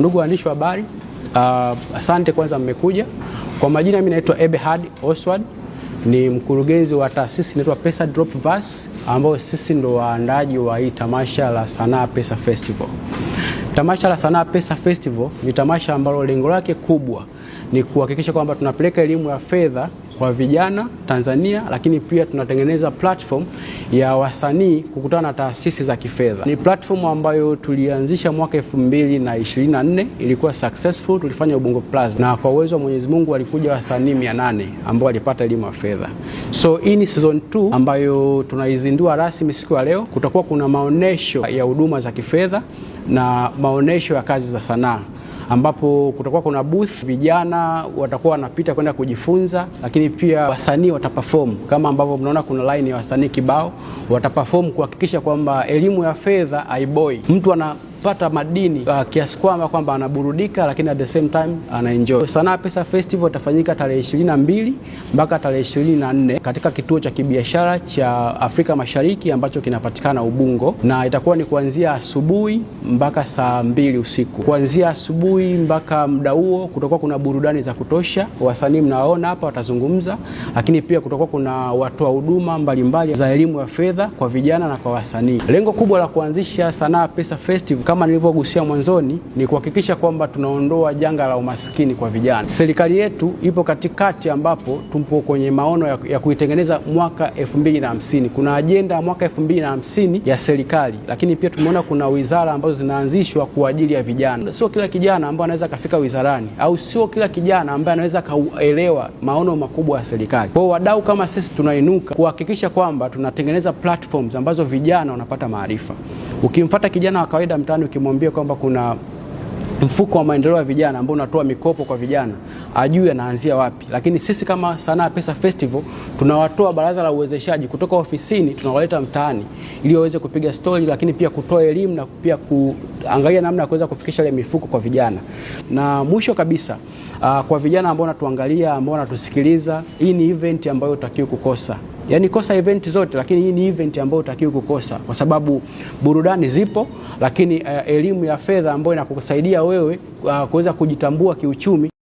Ndugu waandishi wa habari, asante kwanza mmekuja. Kwa majina mimi naitwa Eberhard Oswald, ni mkurugenzi wa taasisi inaitwa Pesa Drop Verse, ambao sisi ndo waandaji wa hii tamasha la Sanaa Pesa Festival. Tamasha la Sanaa Pesa Festival ni tamasha ambalo lengo lake kubwa ni kuhakikisha kwamba tunapeleka elimu ya fedha kwa vijana Tanzania, lakini pia tunatengeneza platform ya wasanii kukutana na taasisi za kifedha. Ni platform ambayo tulianzisha mwaka 2024, ilikuwa successful, tulifanya Ubungo Plaza, na kwa uwezo wa Mwenyezi Mungu walikuja wasanii 800 ambao walipata elimu ya fedha. So hii ni season 2 ambayo tunaizindua rasmi siku ya leo. Kutakuwa kuna maonesho ya huduma za kifedha na maonesho ya kazi za sanaa, ambapo kutakuwa kuna booth, vijana watakuwa wanapita kwenda kujifunza, lakini pia wasanii wataperform. Kama ambavyo mnaona kuna line ya wasanii kibao, wataperform kuhakikisha kwamba elimu ya fedha haiboi. Mtu anapata madini kiasi kwamba anaburudika, lakini at the same time anaenjoy. Sanaa Pesa Festival itafanyika tarehe 22 mpaka tarehe 24 katika kituo cha kibiashara cha Afrika Mashariki ambacho kinapatikana Ubungo, na itakuwa ni kuanzia asubuhi mpaka saa 2 usiku. Kuanzia asubuhi mpaka muda huo kutakuwa kuna burudani za kutosha. Wasanii mnaona hapa watazungumza, lakini pia kutakuwa kuna watoa huduma mbalimbali za elimu ya fedha kwa vijana na kwa wasanii. Lengo kubwa la kuanzisha Sanaa Pesa Festival, kama nilivyogusia mwanzoni, ni kuhakikisha kwamba tunaondoa janga la umaskini kwa vijana. Serikali yetu ipo katikati, ambapo tupo kwenye maono ya kuitengeneza mwaka 2050. Kuna ajenda ya mwaka 2050 ya serikali, lakini pia tumeona kuna wizara ambazo zinaanzishwa kwa ajili ya vijana. Sio kila kijana ambaye anaweza kafika wizarani, au sio kila kijana ambaye anaweza kaelewa maono makubwa ya serikali. Kwa wadau kama sisi tunainuka kuhakikisha kwamba tunatengeneza platforms ambazo vijana wanapata maarifa. Ukimfuata kijana wa kawaida mtaani ukimwambia kwamba kuna mfuko wa maendeleo ya vijana ambao unatoa mikopo kwa vijana, ajue anaanzia wapi. Lakini sisi kama Sanaa Pesa Festival tunawatoa baraza la uwezeshaji kutoka ofisini, tunawaleta mtaani ili waweze kupiga story, lakini pia kutoa elimu na pia kuangalia namna ya kuweza kufikisha ile mifuko kwa vijana. Na mwisho kabisa, kwa vijana ambao wanatuangalia, ambao wanatusikiliza, hii ni event ambayo utakiwa kukosa. Yaani kosa event zote, lakini hii ni event ambayo utakiwa kukosa, kwa sababu burudani zipo, lakini elimu ya fedha ambayo inakusaidia wewe kuweza kujitambua kiuchumi